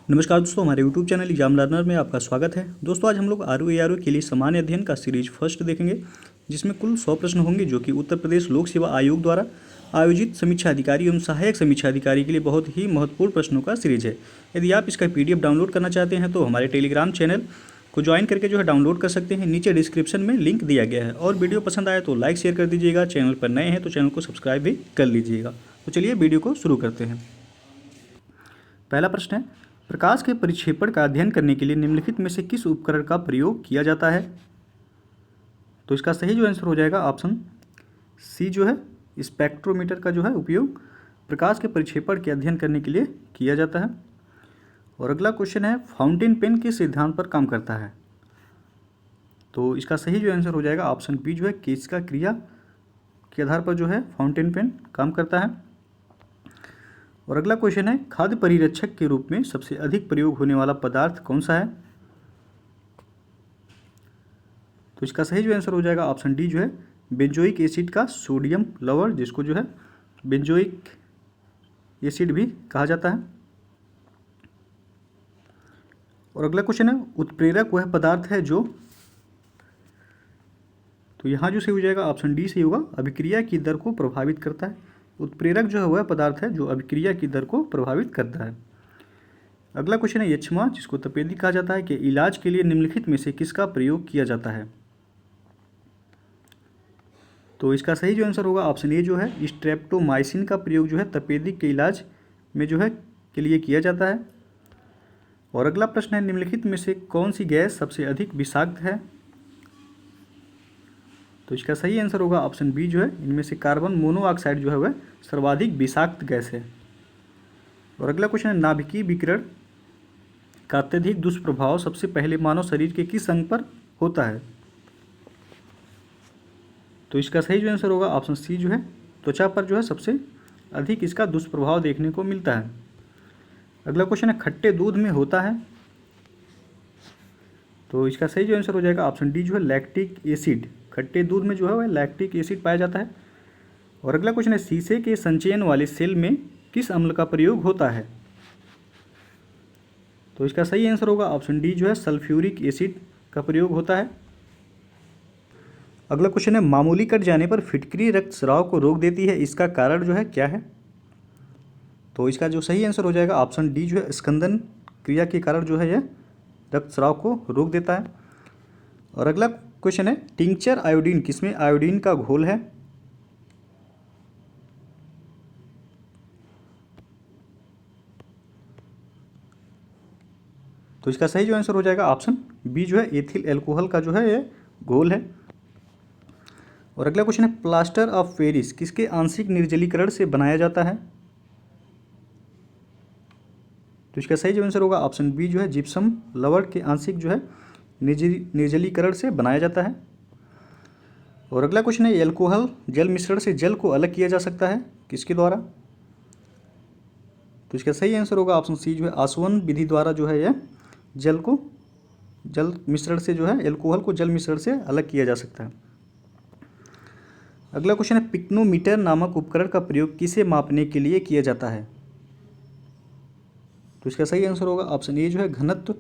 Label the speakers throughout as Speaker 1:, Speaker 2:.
Speaker 1: नमस्कार दोस्तों, हमारे YouTube चैनल एग्जाम लर्नर में आपका स्वागत है। दोस्तों, आज हम लोग आर के लिए सामान्य अध्ययन का सीरीज फर्स्ट देखेंगे, जिसमें कुल 100 प्रश्न होंगे, जो कि उत्तर प्रदेश लोक सेवा आयोग द्वारा आयोजित समीक्षा अधिकारी एवं सहायक समीक्षा अधिकारी के लिए बहुत ही महत्वपूर्ण प्रश्नों का सीरीज है। यदि आप इसका PDF डाउनलोड करना चाहते हैं तो हमारे टेलीग्राम चैनल को ज्वाइन करके डाउनलोड कर सकते हैं। नीचे डिस्क्रिप्शन में लिंक दिया गया है। और वीडियो पसंद आए तो लाइक शेयर कर दीजिएगा। चैनल पर नए हैं तो चैनल को सब्सक्राइब भी कर लीजिएगा। तो चलिए वीडियो को शुरू करते हैं। पहला प्रश्न है, प्रकाश के परिक्षेपण का अध्ययन करने के लिए निम्नलिखित में से किस उपकरण का प्रयोग किया जाता है? तो इसका सही आंसर हो जाएगा ऑप्शन सी, स्पेक्ट्रोमीटर का उपयोग प्रकाश के परिक्षेपण के अध्ययन करने के लिए किया जाता है। और अगला क्वेश्चन है, फाउंटेन पेन किस सिद्धांत पर काम करता है? तो इसका सही आंसर हो जाएगा ऑप्शन बी, केशिका क्रिया के आधार पर फाउंटेन पेन काम करता है। और अगला क्वेश्चन है, खाद्य परिरक्षक के रूप में सबसे अधिक प्रयोग होने वाला पदार्थ कौन सा है? तो इसका सही आंसर हो जाएगा ऑप्शन डी, बेंजोइक एसिड का सोडियम लवण, जिसको बेंजोइक एसिड भी कहा जाता है। और अगला क्वेश्चन है, उत्प्रेरक वह पदार्थ है जो, तो यहाँ जो सही हो जाएगा ऑप्शन डी सही होगा, अभिक्रिया की दर को प्रभावित करता है। उत्प्रेरक वह पदार्थ है जो अभिक्रिया की दर को प्रभावित करता है। अगला क्वेश्चन है, यक्ष्मा जिसको तपेदिक कहा जाता है कि इलाज के लिए निम्नलिखित में से किसका प्रयोग किया जाता है? तो इसका सही आंसर होगा ऑप्शन ए, स्ट्रेप्टोमाइसिन का प्रयोग तपेदिक के इलाज में के लिए किया जाता है। और अगला प्रश्न है, निम्नलिखित में से कौन सी गैस सबसे अधिक विषाक्त है? तो इसका सही आंसर होगा ऑप्शन बी, इनमें से कार्बन मोनोऑक्साइड वह सर्वाधिक विषाक्त गैस है। और अगला क्वेश्चन है, नाभिकीय विकिरण का अत्यधिक दुष्प्रभाव सबसे पहले मानव शरीर के किस अंग पर होता है? तो इसका सही आंसर होगा ऑप्शन सी, त्वचा पर सबसे अधिक इसका दुष्प्रभाव देखने को मिलता है। अगला क्वेश्चन है, खट्टे दूध में होता है? तो इसका सही आंसर हो जाएगा ऑप्शन डी, लैक्टिक एसिड। खट्टे दूध में वह लैक्टिक एसिड पाया जाता है। और अगला क्वेश्चन है, शीशे के संचयन वाले सेल में किस अम्ल का प्रयोग होता है? तो इसका सही आंसर होगा ऑप्शन डी, सल्फ्यूरिक एसिड का प्रयोग होता है। अगला क्वेश्चन है, मामूली कट जाने पर फिटकरी रक्तस्राव को रोक देती है, इसका कारण क्या है? तो इसका सही आंसर हो जाएगा ऑप्शन डी, स्कंदन क्रिया के कारण यह रक्तस्राव को रोक देता है। और अगला क्वेश्चन है, टिंचर आयोडीन किसमें आयोडीन का घोल है? तो इसका सही आंसर हो जाएगा ऑप्शन बी, एथिल एल्कोहल का ये घोल है। और अगला क्वेश्चन है, प्लास्टर ऑफ पेरिस किसके आंशिक निर्जलीकरण से बनाया जाता है? तो इसका सही आंसर होगा ऑप्शन बी, जिप्सम लवण के आंशिक निर्जलीकरण से बनाया जाता है। और अगला क्वेश्चन है, एल्कोहल जल मिश्रण से जल को अलग किया जा सकता है, किसके द्वारा? तो इसका सही आंसर होगा ऑप्शन सी, आसवन विधि द्वारा यह जल मिश्रण से एल्कोहल को जल मिश्रण से अलग किया जा सकता है। अगला क्वेश्चन है, पिक्नोमीटर नामक उपकरण का प्रयोग किसे मापने के लिए किया जाता है? तो इसका सही आंसर होगा ऑप्शन ए, घनत्व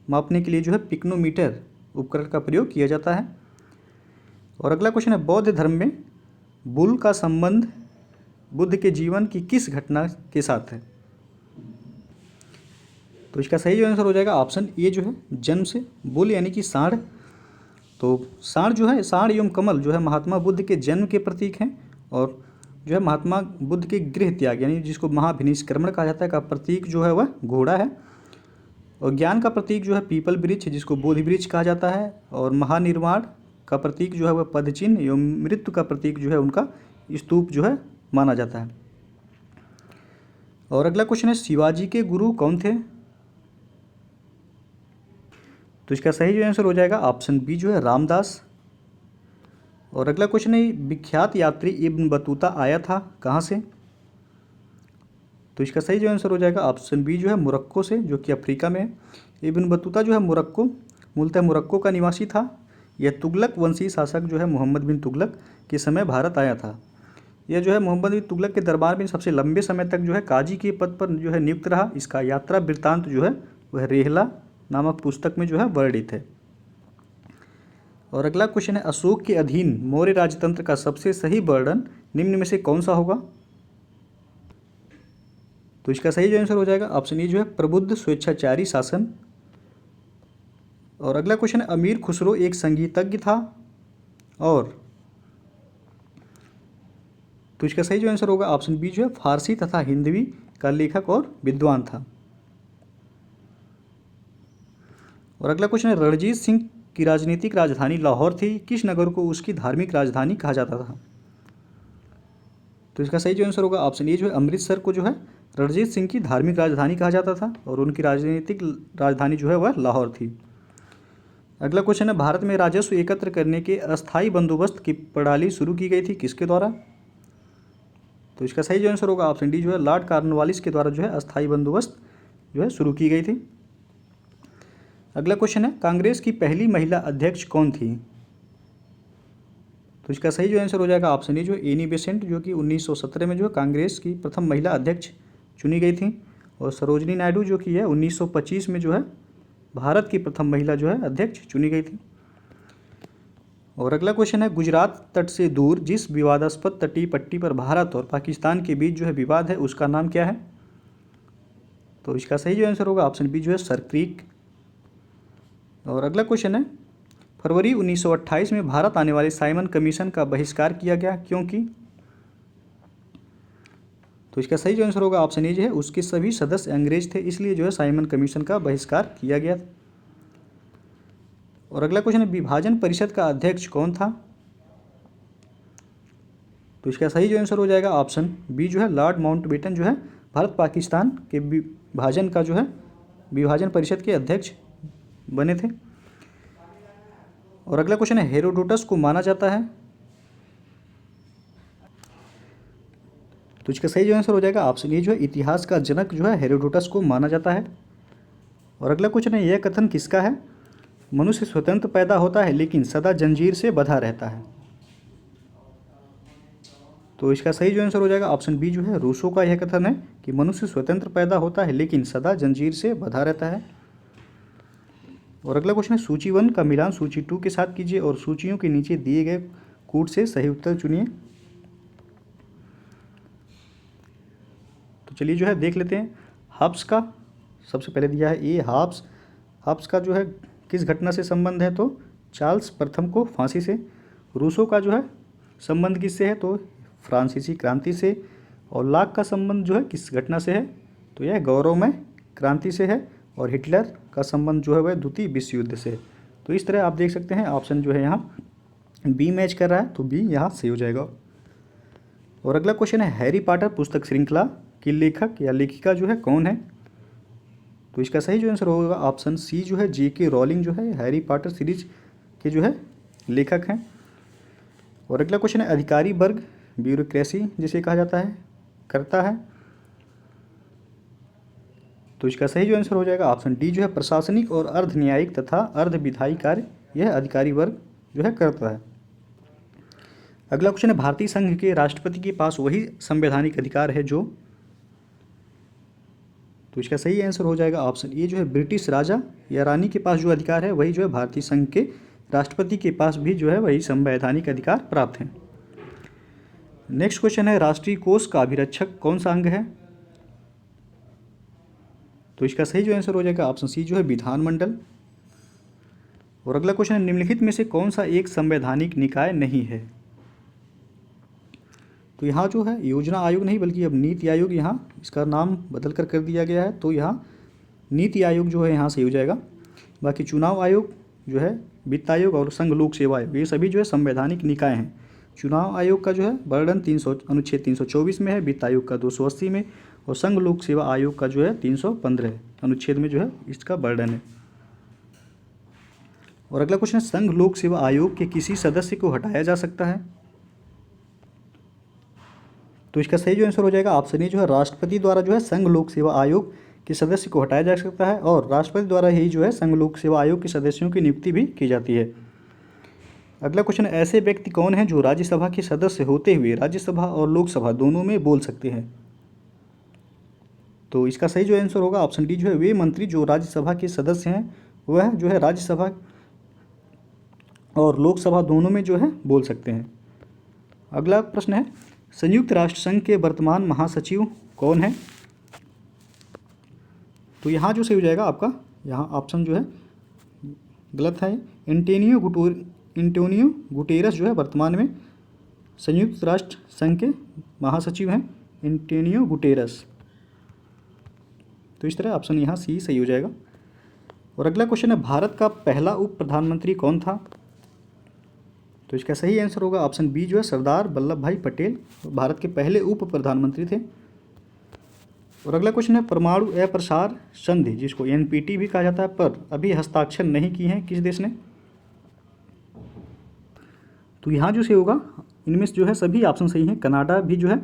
Speaker 1: मापने के लिए पिक्नोमीटर उपकरण का प्रयोग किया जाता है। और अगला क्वेश्चन है, बौद्ध धर्म में बुल का संबंध बुद्ध के जीवन की किस घटना के साथ है? तो इसका सही आंसर हो जाएगा ऑप्शन ए, जन्म से। बुल यानी कि सांड। तो सांड सांड एवं कमल महात्मा बुद्ध के जन्म के प्रतीक हैं। और महात्मा बुद्ध के गृह त्याग यानी जिसको महाभिनिष्क्रमण कहा जाता है का प्रतीक वह घोड़ा है। और ज्ञान का प्रतीक पीपल वृक्ष जिसको बोधि वृक्ष कहा जाता है। और महानिर्वाण का प्रतीक वह पदचिन्ह एवं मृत्यु का प्रतीक उनका स्तूप माना जाता है। और अगला क्वेश्चन है, शिवाजी के गुरु कौन थे? तो इसका सही आंसर हो जाएगा ऑप्शन बी, रामदास। और अगला क्वेश्चन है, विख्यात यात्री इब्न बतूता आया था कहाँ से? तो इसका सही आंसर हो जाएगा ऑप्शन बी, मोरक्को से, जो कि अफ्रीका में है। इब्न बतूता मोरक्को मूलतः मोरक्को का निवासी था। यह तुगलक वंशीय शासक मोहम्मद बिन तुगलक के समय भारत आया था। यह मोहम्मद बिन तुगलक के दरबार में सबसे लंबे समय तक काजी के पद पर नियुक्त रहा। इसका यात्रा वृत्तांत वह रेहला नामक पुस्तक में जो है वर्णित है। और अगला क्वेश्चन है, अशोक के अधीन मौर्य राजतंत्र का सबसे सही वर्णन निम्न में से कौन सा होगा? तो इसका सही जो आंसर हो जाएगा ऑप्शन ए जो है प्रबुद्ध स्वेच्छाचारी शासन। और अगला क्वेश्चन है, अमीर खुसरो एक संगीतज्ञ था और तो इसका सही जो आंसर होगा ऑप्शन बी जो है फारसी तथा हिंदवी का लेखक और विद्वान था। और अगला क्वेश्चन है, रणजीत सिंह की राजनीतिक राजधानी लाहौर थी, किस नगर को उसकी धार्मिक राजधानी कहा जाता था? तो इसका सही जो आंसर होगा ऑप्शन ए जो है अमृतसर को जो है रणजीत सिंह की धार्मिक राजधानी कहा जाता था और उनकी राजनीतिक राजधानी जो है वह लाहौर थी। अगला क्वेश्चन है, भारत में राजस्व एकत्र करने के अस्थायी बंदोबस्त की प्रणाली शुरू की गई थी, किसके द्वारा? तो इसका सही जो आंसर होगा ऑप्शन डी जो है लॉर्ड कॉर्नवालिस के द्वारा जो है अस्थायी बंदोबस्त जो है शुरू की गई थी। अगला क्वेश्चन है, कांग्रेस की पहली महिला अध्यक्ष कौन थी? तो इसका सही जो आंसर हो जाएगा ऑप्शन ए जो है एनी बेसेंट, जो कि 1917 में जो है कांग्रेस की प्रथम महिला अध्यक्ष चुनी गई थी। और सरोजनी नायडू जो कि है 1925 में जो है भारत की प्रथम महिला जो है अध्यक्ष चुनी गई थी। और अगला क्वेश्चन है, गुजरात तट से दूर जिस विवादास्पद तटीय पट्टी पर भारत और पाकिस्तान के बीच जो है विवाद है उसका नाम क्या है? तो इसका सही जो आंसर होगा ऑप्शन बी जो है सर क्रीक। और अगला क्वेश्चन है, फरवरी 1928 में भारत आने वाले साइमन कमीशन का बहिष्कार किया गया क्योंकि? तो इसका सही जो आंसर होगा ऑप्शन ए जो है उसके सभी सदस्य अंग्रेज थे, इसलिए जो है साइमन कमीशन का बहिष्कार किया गया। और अगला क्वेश्चन है, विभाजन परिषद का अध्यक्ष कौन था? तो इसका सही जो आंसर हो जाएगा ऑप्शन बी जो है लॉर्ड माउंटबेटन जो है भारत पाकिस्तान के विभाजन का जो है विभाजन परिषद के अध्यक्ष बने थे। और अगला क्वेश्चन है, हेरोडोटस को माना जाता है? तो इसका सही जो आंसर हो जाएगा ऑप्शन ए जो है इतिहास का जनक जो है हेरोडोटस को माना जाता है। और अगला क्वेश्चन है, यह कथन किसका है? मनुष्य स्वतंत्र पैदा होता है लेकिन सदा जंजीर से बंधा रहता है। तो इसका सही जो आंसर हो जाएगा ऑप्शन बी जो है रूसो का यह कथन है कि मनुष्य स्वतंत्र पैदा होता है लेकिन सदा जंजीर से बंधा रहता है। और अगला क्वेश्चन है, सूची 1 का मिलान सूची 2 के साथ कीजिए और सूचियों के नीचे दिए गए कूट से सही उत्तर चुनिए। तो चलिए जो है देख लेते हैं। हब्स का सबसे पहले दिया है ए हब्स का जो है किस घटना से संबंध है? तो चार्ल्स प्रथम को फांसी से। रूसो का जो है संबंध किससे है? तो फ्रांसीसी क्रांति से। और लॉक का संबंध जो है किस घटना से है? तो यह गौरवमय क्रांति से है। और हिटलर का संबंध जो है वह द्वितीय विश्व युद्ध से। तो इस तरह आप देख सकते हैं ऑप्शन जो है यहाँ बी मैच कर रहा है, तो बी यहाँ सही हो जाएगा। और अगला क्वेश्चन है, हैरी पॉटर पुस्तक श्रृंखला की लेखक या लेखिका जो है कौन है? तो इसका सही जो आंसर होगा ऑप्शन सी जो है J.K. रॉलिंग जो है हैरी पॉटर सीरीज के जो है लेखक हैं। और अगला क्वेश्चन है, अधिकारी वर्ग ब्यूरोक्रेसी जिसे कहा जाता है करता है? तो इसका सही जो आंसर हो जाएगा ऑप्शन डी जो है प्रशासनिक और अर्ध न्यायिक तथा अर्ध विधायी कार्य यह अधिकारी वर्ग जो है करता है। अगला क्वेश्चन है, भारतीय संघ के राष्ट्रपति के पास वही संवैधानिक अधिकार है जो? तो इसका सही आंसर हो जाएगा ऑप्शन ए जो है ब्रिटिश राजा या रानी के पास जो अधिकार है वही जो है भारतीय संघ के राष्ट्रपति के पास भी जो है वही संवैधानिक अधिकार प्राप्त है। नेक्स्ट क्वेश्चन है, राष्ट्रीय कोष का अभिरक्षक कौन सा अंग है? तो इसका सही जो आंसर हो जाएगा ऑप्शन सी जो है विधानमंडल। और अगला क्वेश्चन है, निम्नलिखित में से कौन सा एक संवैधानिक निकाय नहीं है? तो यहाँ जो है योजना आयोग नहीं बल्कि अब नीति आयोग यहाँ इसका नाम बदल कर दिया गया है, तो यहाँ नीति आयोग जो है यहाँ सही हो जाएगा। बाकी चुनाव आयोग जो है वित्त आयोग और संघ लोक सेवा आयोग ये सभी जो है संवैधानिक निकाय हैं। चुनाव आयोग का जो है वर्णन अनुच्छेद 324 में है, वित्त आयोग का 280 में और संघ लोक सेवा आयोग का जो है 315 अनुच्छेद में जो है इसका वर्णन है। और अगला क्वेश्चन है, संघ लोक सेवा आयोग के किसी सदस्य को हटाया जा सकता है? तो इसका सही जो आंसर हो जाएगा ऑप्शन ए जो है राष्ट्रपति द्वारा जो है संघ लोक सेवा आयोग के सदस्य को हटाया जा सकता है और राष्ट्रपति द्वारा ही जो है संघ लोक सेवा आयोग के सदस्यों की नियुक्ति भी की जाती है। अगला क्वेश्चन, ऐसे व्यक्ति कौन हैं जो राज्यसभा के सदस्य होते हुए राज्यसभा और लोकसभा दोनों में बोल सकते हैं? तो इसका सही जो आंसर होगा ऑप्शन डी जो है वे मंत्री जो राज्यसभा के सदस्य हैं वह जो है राज्यसभा और लोकसभा दोनों में जो है बोल सकते हैं। अगला प्रश्न है संयुक्त राष्ट्र संघ के वर्तमान महासचिव कौन है? तो यहाँ जो सही हो जाएगा आपका, यहाँ ऑप्शन जो है गलत है। एंटोनियो गुटेरस जो है वर्तमान में संयुक्त राष्ट्र संघ के महासचिव हैं, एंटोनियो गुटेरस। तो इस तरह ऑप्शन यहाँ सी सही हो जाएगा। और अगला क्वेश्चन है भारत का पहला उप प्रधानमंत्री कौन था? तो इसका सही आंसर होगा ऑप्शन बी जो है सरदार वल्लभ भाई पटेल, भारत के पहले उप प्रधानमंत्री थे। और अगला क्वेश्चन है परमाणु अप्रसार संधि जिसको एनपीटी भी कहा जाता है पर अभी हस्ताक्षर नहीं किए हैं किस देश ने? तो यहाँ जो सही होगा इनमें से जो है सभी ऑप्शन सही हैं। कनाडा भी जो है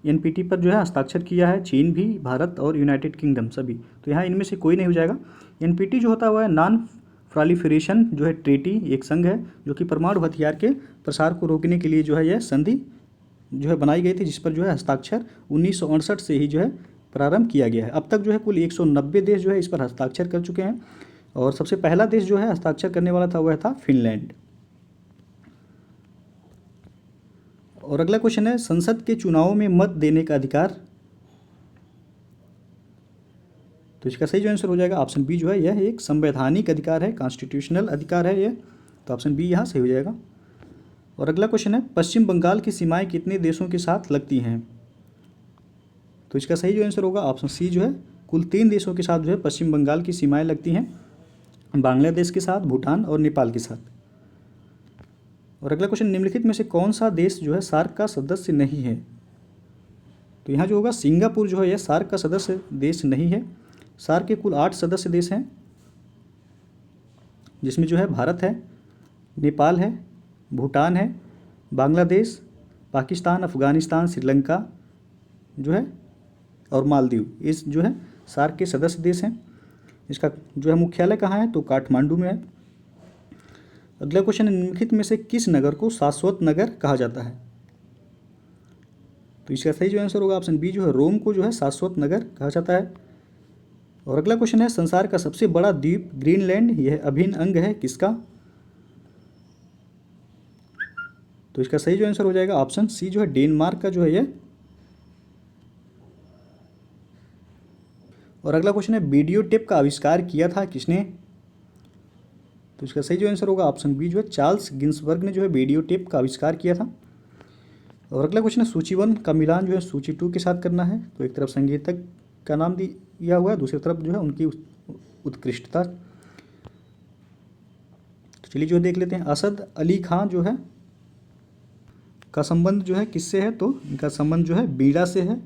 Speaker 1: एनपीटी पर जो है हस्ताक्षर किया है, चीन भी, भारत और यूनाइटेड किंगडम सभी। तो यहाँ इनमें से कोई नहीं हो जाएगा। एनपीटी जो होता हुआ है नॉन प्रोलिफरेशन जो है ट्रीटी, एक संघ है जो कि परमाणु हथियार के प्रसार को रोकने के लिए जो है यह संधि जो है बनाई गई थी, जिस पर जो है हस्ताक्षर 1968 से ही जो है प्रारंभ किया गया है। अब तक जो है कुल 190 देश जो है इस पर हस्ताक्षर कर चुके हैं और सबसे पहला देश जो है हस्ताक्षर करने वाला था वह था फिनलैंड। और अगला क्वेश्चन है संसद के चुनावों में मत देने का अधिकार? तो इसका सही जो आंसर हो जाएगा ऑप्शन बी जो है यह एक संवैधानिक अधिकार है, कॉन्स्टिट्यूशनल अधिकार है यह। तो ऑप्शन बी यहाँ सही हो जाएगा। और अगला क्वेश्चन है पश्चिम बंगाल की सीमाएं कितने देशों के साथ लगती हैं? तो इसका सही जो आंसर होगा ऑप्शन सी जो है कुल 3 देशों के साथ जो है पश्चिम बंगाल की सीमाएं लगती हैं, बांग्लादेश के साथ, भूटान और नेपाल के साथ। और अगला क्वेश्चन निम्नलिखित में से कौन सा देश जो है सार्क का सदस्य नहीं है? तो यहाँ जो होगा सिंगापुर जो है यह सार्क का सदस्य देश नहीं है। सार्क के कुल 8 सदस्य देश हैं जिसमें जो है भारत है, नेपाल है, भूटान है, बांग्लादेश, पाकिस्तान, अफगानिस्तान, श्रीलंका जो है और मालदीव, इस जो है सार्क के सदस्य देश हैं। इसका जो है मुख्यालय कहाँ है? तो काठमांडू में है। अगला क्वेश्चन निम्नलिखित में से किस नगर को शाश्वत नगर कहा जाता है? तो इसका सही जो आंसर होगा ऑप्शन बी जो है रोम को जो है शाश्वत नगर कहा जाता है। और अगला क्वेश्चन है संसार का सबसे बड़ा द्वीप ग्रीनलैंड यह अभिन्न अंग है किसका? तो इसका सही जो आंसर हो जाएगा ऑप्शन सी जो है डेनमार्क का जो है यह। और अगला क्वेश्चन है वीडियो टेप का आविष्कार किया था किसने? तो इसका सही जो आंसर होगा ऑप्शन बी जो है चार्ल्स गिन्सबर्ग ने जो है वीडियो टेप का आविष्कार किया था। और अगला क्वेश्चन है सूची 1 का मिलान जो है सूची 2 के साथ करना है। तो एक तरफ संगीतक का नाम दिया हुआ है, दूसरी तरफ जो है उनकी उत्कृष्टता। तो चलिए जो देख लेते हैं असद अली खां जो है का संबंध जो है किससे है? तो इनका संबंध जो है बीड़ा से है,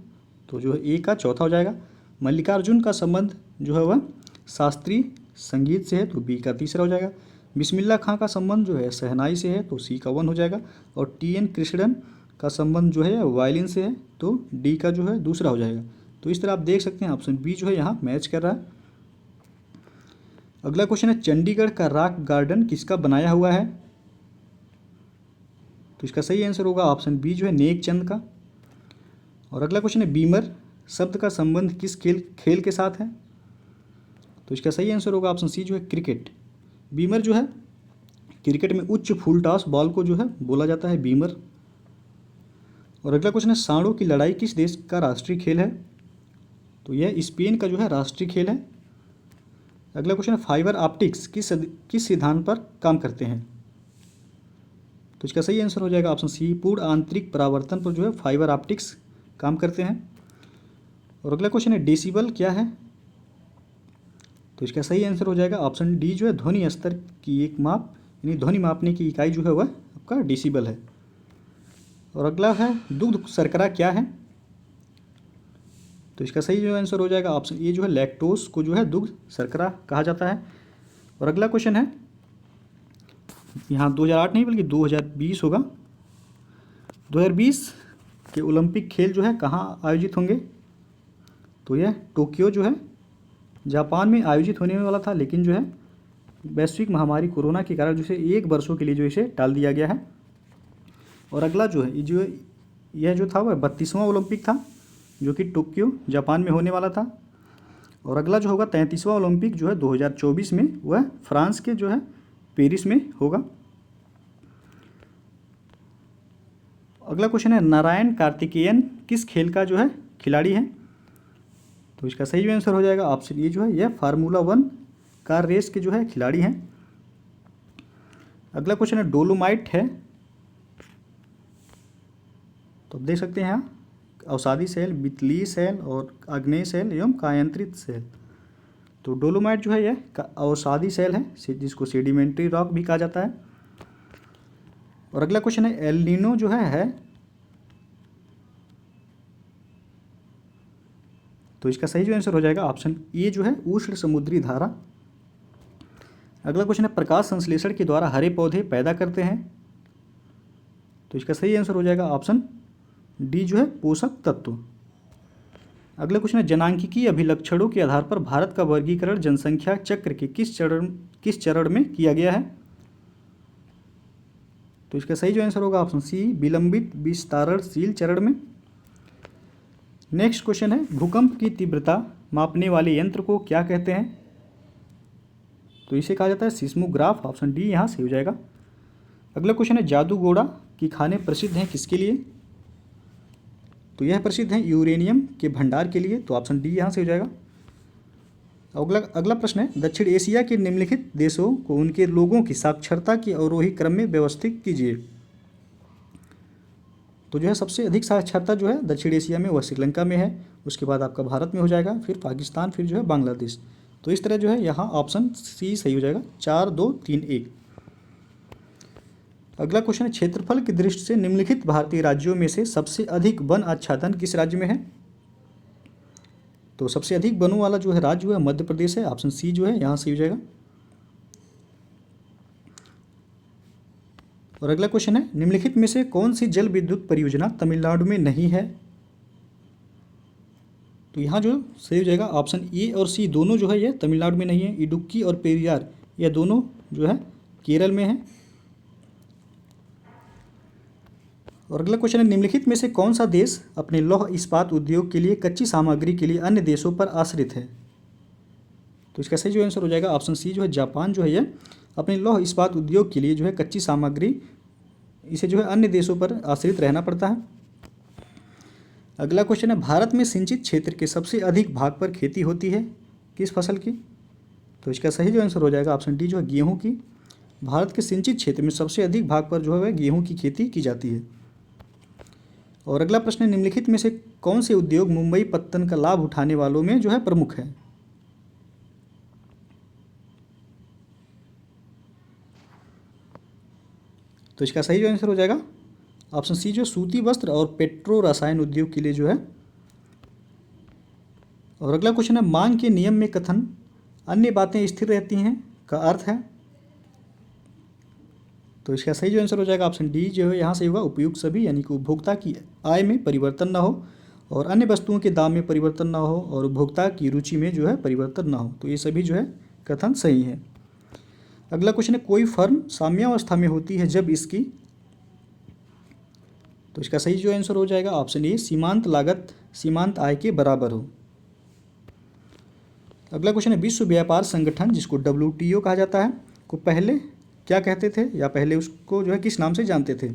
Speaker 1: तो जो है ए का चौथा हो जाएगा। मल्लिकार्जुन का संबंध जो है वह शास्त्रीय संगीत से है, तो बी का तीसरा हो जाएगा। बिस्मिल्लाह खां का संबंध जो है शहनाई से है, तो सी का 1 हो जाएगा। और टी.एन. कृष्णन का संबंध जो है वायलिन से है, तो डी का जो है दूसरा हो जाएगा। तो इस तरह आप देख सकते हैं ऑप्शन बी जो है यहाँ मैच कर रहा है। अगला क्वेश्चन है चंडीगढ़ का रॉक गार्डन किसका बनाया हुआ है? तो इसका सही आंसर होगा ऑप्शन बी जो है नेक चंद का। और अगला क्वेश्चन है बीमर शब्द का संबंध किस खेल के साथ है? तो इसका सही आंसर होगा ऑप्शन सी जो है क्रिकेट। बीमर जो है क्रिकेट में उच्च फुल टॉस बॉल को जो है बोला जाता है बीमर। और अगला क्वेश्चन है सांडों की लड़ाई किस देश का राष्ट्रीय खेल है? तो यह स्पेन का जो है राष्ट्रीय खेल है। अगला क्वेश्चन है फाइबर ऑप्टिक्स किस सिद्धांत पर काम करते हैं? तो इसका सही आंसर हो जाएगा ऑप्शन सी पूर्ण आंतरिक परावर्तन पर जो है फाइबर ऑप्टिक्स काम करते हैं। और अगला क्वेश्चन है डेसिबल क्या है? तो इसका सही आंसर हो जाएगा ऑप्शन डी जो है ध्वनि स्तर की एक माप, यानी ध्वनि मापने की इकाई जो है वह आपका डेसिबल है। और अगला है दुग्ध शर्करा क्या है? तो इसका सही जो आंसर हो जाएगा ऑप्शन ए जो है लैक्टोज को जो है दुग्ध शर्करा कहा जाता है। और अगला क्वेश्चन है यहाँ 2008 नहीं बल्कि 2020 होगा। 2020 के ओलंपिक खेल जो है कहाँ आयोजित होंगे? तो यह टोक्यो जो है जापान में आयोजित होने वाला था, लेकिन जो है वैश्विक महामारी कोरोना के कारण जिसे 1 वर्षों के लिए जो इसे टाल दिया गया है। और अगला जो है यह जो था वह 32वां ओलंपिक था जो कि टोक्यो जापान में होने वाला था। और अगला जो होगा 33वां ओलंपिक जो है 2024 में, वह फ्रांस के जो है पेरिस में होगा। अगला क्वेश्चन है नारायण कार्तिकेयन किस खेल का जो है खिलाड़ी है? तो इसका सही जो आंसर हो जाएगा ऑप्शन ए जो है, यह फार्मूला 1 कार रेस के जो है खिलाड़ी हैं। अगला क्वेश्चन है डोलोमाइट है, तो आप देख सकते हैं यहाँ अवसादी सेल, बितलीय सेल और आग्नेय सेल एवं कायांतरित सेल। तो डोलोमाइट जो है यह अवसादी सेल है, जिसको सेडिमेंट्री रॉक भी कहा जाता है। और अगला क्वेश्चन है एल नीनो जो है तो इसका सही जो आंसर हो जाएगा ऑप्शन ए जो है उष्ण समुद्री धारा। अगला क्वेश्चन है प्रकाश संश्लेषण के द्वारा हरे पौधे पैदा करते हैं, तो इसका सही आंसर हो जाएगा ऑप्शन डी जो है पोषक तत्व। अगला क्वेश्चन है जनांकीय अभिलक्षणों के आधार पर भारत का वर्गीकरण जनसंख्या चक्र के किस चरण में किया गया है? तो इसका सही जो आंसर होगा ऑप्शन सी विलंबित विस्तारणशील चरण में। नेक्स्ट क्वेश्चन है भूकंप की तीव्रता मापने वाले यंत्र को क्या कहते हैं? तो इसे कहा जाता है सिस्मोग्राफ, ऑप्शन डी यहाँ सही हो जाएगा। अगला क्वेश्चन है जादूगोड़ा की खाने प्रसिद्ध हैं किसके लिए? तो यह प्रसिद्ध है यूरेनियम के भंडार के लिए, तो ऑप्शन डी यहाँ से हो जाएगा। अगला प्रश्न है दक्षिण एशिया के निम्नलिखित देशों को उनके लोगों की साक्षरता के अवरोही क्रम में व्यवस्थित कीजिए। तो जो है सबसे अधिक साक्षरता जो है दक्षिण एशिया में वह श्रीलंका में है, उसके बाद आपका भारत में हो जाएगा, फिर पाकिस्तान, फिर जो है बांग्लादेश। तो इस तरह जो है यहाँ ऑप्शन सी सही हो जाएगा, 4 2 3 1। अगला क्वेश्चन है क्षेत्रफल की दृष्टि से निम्नलिखित भारतीय राज्यों में से सबसे अधिक वन आच्छादन किस राज्य में है? तो सबसे अधिक वनों वाला जो है राज्य जो है मध्य प्रदेश है, ऑप्शन सी जो है यहाँ सही हो जाएगा। और अगला क्वेश्चन है निम्नलिखित में से कौन सी जल विद्युत परियोजना तमिलनाडु में नहीं है? तो यहाँ जो सही हो जाएगा ऑप्शन ए और सी दोनों जो है ये तमिलनाडु में नहीं है। इडुक्की और पेरियार यह दोनों जो है केरल में है। और अगला क्वेश्चन है निम्नलिखित में से कौन सा देश अपने लौह इस्पात उद्योग के लिए कच्ची सामग्री के लिए अन्य देशों पर आश्रित है? तो इसका सही जो आंसर हो जाएगा ऑप्शन सी जो है जापान जो है ये अपने लौह इस्पात उद्योग के लिए जो है कच्ची सामग्री, इसे जो है अन्य देशों पर आश्रित रहना पड़ता है। अगला क्वेश्चन है भारत में सिंचित क्षेत्र के सबसे अधिक भाग पर खेती होती है किस फसल की? तो इसका सही जो आंसर हो जाएगा ऑप्शन डी जो है गेहूँ की। भारत के सिंचित क्षेत्र में सबसे अधिक भाग पर जो है गेहूँ की खेती की जाती है। और अगला प्रश्न है निम्नलिखित में से कौन से उद्योग मुंबई पत्तन का लाभ उठाने वालों में जो है प्रमुख है? तो इसका सही जो आंसर हो जाएगा ऑप्शन सी जो सूती वस्त्र और पेट्रो रसायन उद्योग के लिए जो है। और अगला क्वेश्चन है मांग के नियम में कथन अन्य बातें स्थिर रहती हैं का अर्थ है? तो इसका सही जो आंसर हो जाएगा ऑप्शन डी जो है यहाँ से होगा उपयुक्त सभी, यानी कि उपभोक्ता की आय में परिवर्तन न हो और अन्य वस्तुओं के दाम में परिवर्तन न हो और उपभोक्ता की रुचि में जो है परिवर्तन न हो, तो ये सभी जो है कथन सही है। अगला क्वेश्चन है कोई फर्म साम्यावस्था में होती है जब इसकी, तो इसका सही जो आंसर हो जाएगा ऑप्शन ए सीमांत लागत सीमांत आय के बराबर हो। अगला क्वेश्चन है विश्व व्यापार संगठन जिसको WTO कहा जाता है को पहले क्या कहते थे या पहले उसको जो है किस नाम से जानते थे?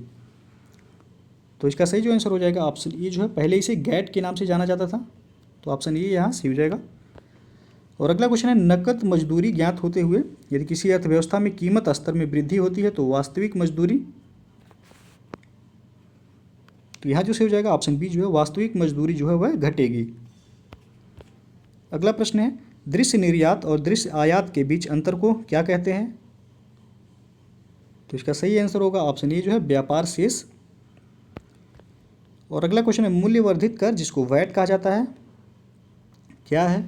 Speaker 1: तो इसका सही जो आंसर हो जाएगा ऑप्शन ए जो है पहले इसे गैट के नाम से जाना जाता था, तो ऑप्शन ए यहाँ सही हो जाएगा। और अगला क्वेश्चन है नकद मजदूरी ज्ञात होते हुए यदि किसी अर्थव्यवस्था में कीमत स्तर में वृद्धि होती है तो वास्तविक मजदूरी, तो यहाँ जो सही हो जाएगा ऑप्शन बी जो है वास्तविक मजदूरी जो है वह घटेगी। अगला प्रश्न है दृश्य निर्यात और दृश्य आयात के बीच अंतर को क्या कहते हैं? तो इसका सही आंसर होगा ऑप्शन ए जो है व्यापार शेष। और अगला क्वेश्चन है मूल्य वर्धित कर जिसको वैट कहा जाता है क्या है?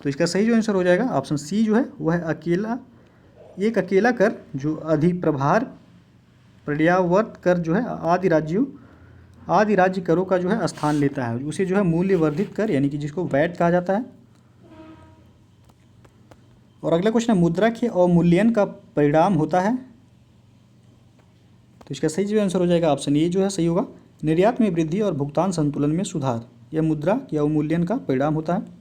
Speaker 1: तो इसका सही जो आंसर हो जाएगा ऑप्शन सी जो है वह अकेला कर जो अधिप्रभार पर्यावर्त कर जो है आदि राज्य करों का जो है स्थान लेता है, उसे जो है मूल्य वर्धित कर यानी कि जिसको वैट कहा जाता है। और अगला क्वेश्चन है मुद्रा के अवमूल्यन का परिणाम होता है, तो इसका सही जो आंसर हो जाएगा ऑप्शन ए जो है सही होगा। निर्यात में वृद्धि और भुगतान संतुलन में सुधार, यह मुद्रा या अवमूल्यन का परिणाम होता है।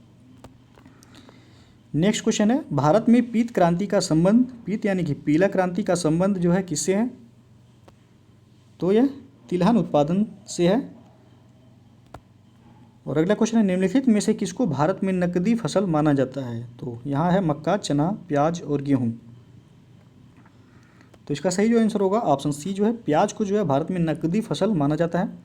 Speaker 1: नेक्स्ट क्वेश्चन है, भारत में पीत क्रांति का संबंध, पीत यानी कि पीला क्रांति का संबंध जो है किससे है? तो यह तिलहन उत्पादन से है। और अगला क्वेश्चन है, निम्नलिखित में से किसको भारत में नकदी फसल माना जाता है? तो यहाँ है मक्का, चना, प्याज और गेहूँ। तो इसका सही जो आंसर होगा ऑप्शन सी जो है, प्याज को जो है भारत में नकदी फसल माना जाता है।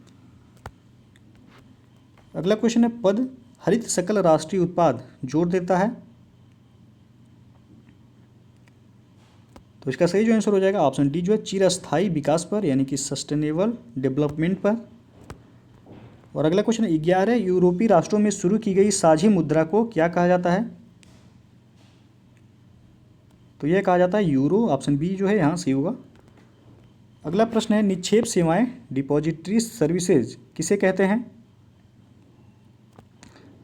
Speaker 1: अगला क्वेश्चन है, पद हरित सकल राष्ट्रीय उत्पाद जोड़ देता है। तो इसका सही जो आंसर हो जाएगा ऑप्शन डी जो है, चिरस्थायी विकास पर यानी कि सस्टेनेबल डेवलपमेंट पर। और अगला क्वेश्चन है, 11 यूरोपीय राष्ट्रों में शुरू की गई साझी मुद्रा को क्या कहा जाता है? तो यह कहा जाता है यूरो, ऑप्शन बी जो है यहाँ सही होगा। अगला प्रश्न है, निक्षेप सेवाएं डिपॉजिटरी सर्विसेज किसे कहते हैं?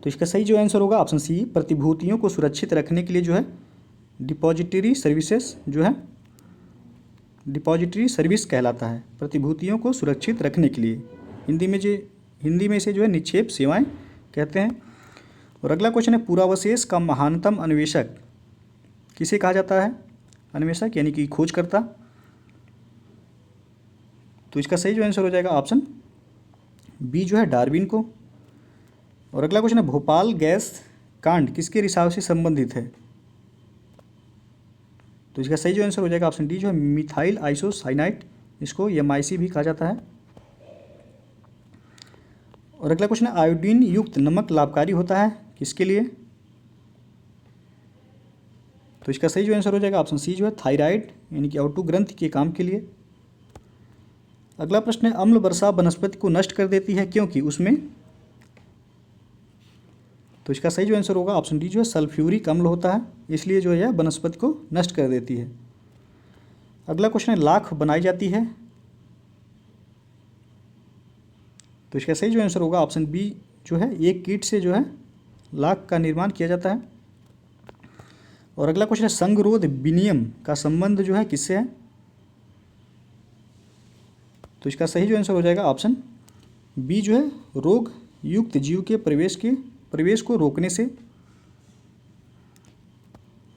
Speaker 1: तो इसका सही जो आंसर होगा ऑप्शन सी, प्रतिभूतियों को सुरक्षित रखने के लिए जो है डिपॉजिटरी सर्विसेज जो है डिपॉजिटरी सर्विस कहलाता है, प्रतिभूतियों को सुरक्षित रखने के लिए। हिंदी में से जो है निक्षेप सेवाएं कहते हैं। और अगला क्वेश्चन है, पुरावशेष का महानतम अन्वेषक किसे कहा जाता है? अन्वेषक यानी कि खोजकर्ता। तो इसका सही जो आंसर हो जाएगा ऑप्शन बी जो है डार्विन को। और अगला क्वेश्चन है, भोपाल गैस कांड किसके रिसाव से संबंधित है? तो इसका सही जो आंसर हो जाएगा ऑप्शन डी जो है मिथाइल आइसोसाइनाइड, इसको एमआईसी भी कहा जाता है। और अगला क्वेश्चन है, आयोडीन युक्त नमक लाभकारी होता है किसके लिए? तो इसका सही जो आंसर हो जाएगा ऑप्शन सी जो है थायराइड यानी कि औटू ग्रंथि के काम के लिए। अगला प्रश्न है, अम्ल वर्षा वनस्पति को नष्ट कर देती है क्योंकि उसमें? तो इसका सही जो आंसर होगा ऑप्शन डी जो है सल्फ्यूरिक अम्ल होता है, इसलिए जो है यह वनस्पति को नष्ट कर देती है। अगला क्वेश्चन है, लाख बनाई जाती है। तो इसका सही जो आंसर होगा ऑप्शन बी जो है एक कीट से जो है लाख का निर्माण किया जाता है। और अगला क्वेश्चन है, संगरोध विनियम का संबंध जो है किससे है? तो इसका सही जो आंसर हो जाएगा ऑप्शन बी जो है रोग युक्त जीव के प्रवेश को रोकने से।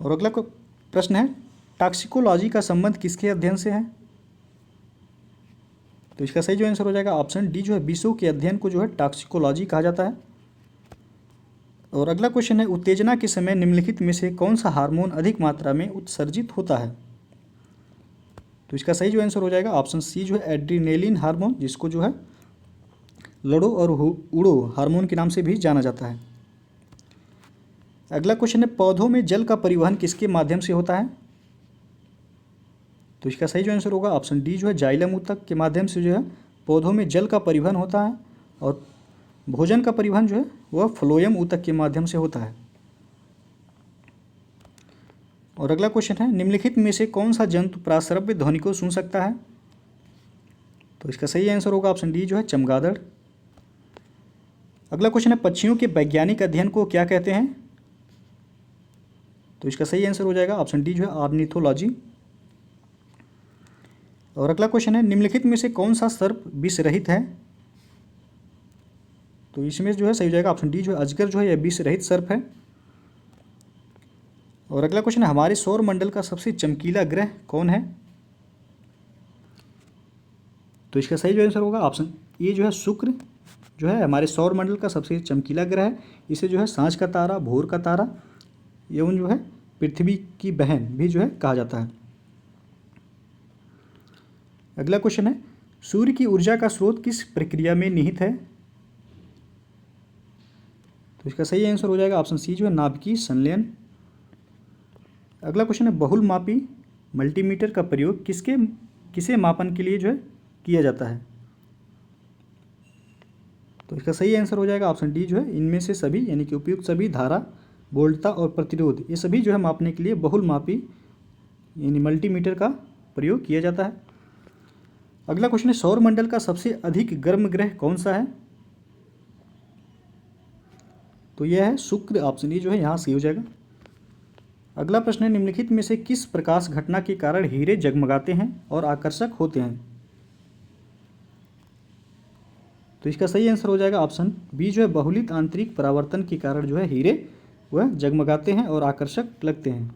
Speaker 1: और अगला प्रश्न है, टॉक्सिकोलॉजी का संबंध किसके अध्ययन से है? तो इसका सही जो आंसर हो जाएगा ऑप्शन डी जो है विषों के अध्ययन को जो है टॉक्सिकोलॉजी कहा जाता है। और अगला क्वेश्चन है, उत्तेजना के समय निम्नलिखित में से कौन सा हार्मोन अधिक मात्रा में उत्सर्जित होता है? तो इसका सही जो आंसर हो जाएगा ऑप्शन सी जो है एड्रीनेलिन हार्मोन, जिसको जो है लड़ो और उड़ो हार्मोन के नाम से भी जाना जाता है। अगला क्वेश्चन है, पौधों में जल का परिवहन किसके माध्यम से होता है? तो इसका सही जो आंसर होगा ऑप्शन डी जो है जाइलम ऊतक के माध्यम से जो है पौधों में जल का परिवहन होता है। और भोजन का परिवहन जो है वह फ्लोएम ऊतक के माध्यम से होता है। और अगला क्वेश्चन है, निम्नलिखित में से कौन सा जंतु प्राश्रव्य ध्वनि को सुन सकता है? तो इसका सही आंसर होगा ऑप्शन डी जो है चमगादड़। अगला क्वेश्चन है, पक्षियों के वैज्ञानिक अध्ययन को क्या कहते हैं? तो इसका सही आंसर हो जाएगा ऑप्शन डी जो है ऑर्निथोलॉजी। और अगला क्वेश्चन है, निम्नलिखित में से कौन सा सर्प विष रहित है? तो इसमें जो है सही हो जाएगा ऑप्शन डी जो है अजगर जो है यह विष रहित सर्प है। और अगला क्वेश्चन है, हमारे सौर मंडल का सबसे चमकीला ग्रह कौन है? तो इसका सही जो आंसर होगा ऑप्शन ए जो है शुक्र जो है हमारे सौर मंडल का सबसे चमकीला ग्रह है। इसे जो है सांझ का तारा, भोर का तारा एवं जो है पृथ्वी की बहन भी जो है कहा जाता है। अगला क्वेश्चन है, सूर्य की ऊर्जा का स्रोत किस प्रक्रिया में निहित है? तो इसका सही आंसर हो जाएगा ऑप्शन सी जो है नाभिकीय संलयन। अगला क्वेश्चन है, बहुलमापी मल्टीमीटर का प्रयोग किसे मापन के लिए जो है किया जाता है? तो इसका सही आंसर हो जाएगा ऑप्शन डी जो है इनमें से सभी यानी कि उपयुक्त सभी धारा, वोल्टता और प्रतिरोध ये सभी जो है मापने के लिए बहुलमापी यानी मल्टीमीटर का प्रयोग किया जाता है। अगला क्वेश्चन है, सौर मंडल का सबसे अधिक गर्म ग्रह कौन सा है? तो यह है शुक्र, ऑप्शन डी जो है यहाँ सही हो जाएगा। अगला प्रश्न है, निम्नलिखित में से किस प्रकाश घटना के कारण हीरे जगमगाते हैं और आकर्षक होते हैं? तो इसका सही आंसर हो जाएगा ऑप्शन बी जो है बहुलित आंतरिक परावर्तन के कारण जो है हीरे वह जगमगाते हैं और आकर्षक लगते हैं।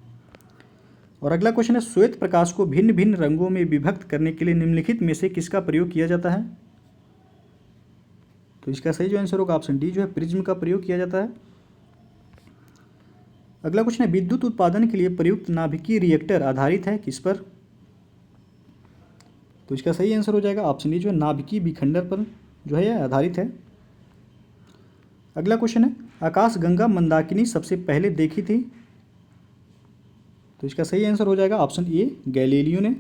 Speaker 1: और अगला क्वेश्चन है श्वेत प्रकाश को भिन्न भिन्न रंगों में विभक्त करने के लिए निम्नलिखित में से किसका प्रयोग किया जाता है? तो इसका सही जो आंसर होगा ऑप्शन डी जो है प्रिज्म का प्रयोग किया जाता है। अगला क्वेश्चन है विद्युत उत्पादन के लिए प्रयुक्त नाभिकीय रिएक्टर आधारित है किस पर? तो इसका सही आंसर हो जाएगा ऑप्शन डी जो है नाभिकीय विखंडन पर जो है यह आधारित है। अगला क्वेश्चन है आकाशगंगा मंदाकिनी सबसे पहले देखी थी? तो इसका सही आंसर हो जाएगा ऑप्शन ए गैलीलियो ने।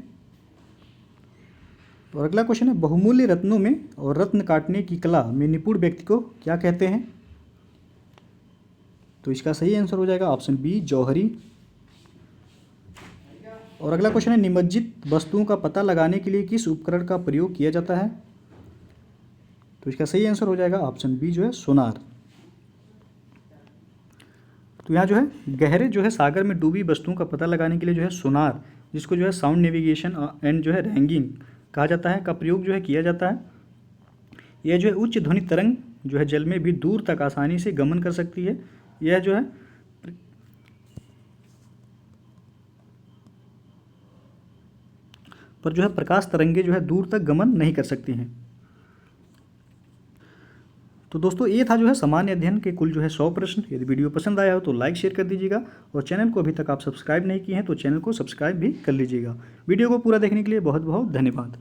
Speaker 1: और अगला क्वेश्चन है बहुमूल्य रत्नों में और रत्न काटने की कला में निपुण व्यक्ति को क्या कहते हैं? तो इसका सही आंसर हो जाएगा ऑप्शन बी जौहरी। और अगला क्वेश्चन है निमज्जित वस्तुओं का पता लगाने के लिए किस उपकरण का प्रयोग किया जाता है? तो इसका सही आंसर हो जाएगा ऑप्शन बी जो है सोनार। तो यहाँ जो है गहरे जो है सागर में डूबी वस्तुओं का पता लगाने के लिए जो है सोनार, जिसको जो है साउंड नेविगेशन एंड जो है रैंगिंग कहा जाता है, का प्रयोग जो है किया जाता है। यह जो है उच्च ध्वनि तरंग जो है जल में भी दूर तक आसानी से गमन कर सकती है। यह जो है पर जो है प्रकाश तरंगे जो है दूर तक गमन नहीं कर सकती हैं। तो दोस्तों ये था जो है सामान्य अध्ययन के कुल जो है 100 प्रश्न। यदि वीडियो पसंद आया हो तो लाइक शेयर कर दीजिएगा और चैनल को अभी तक आप सब्सक्राइब नहीं किए हैं तो चैनल को सब्सक्राइब भी कर लीजिएगा। वीडियो को पूरा देखने के लिए बहुत बहुत धन्यवाद।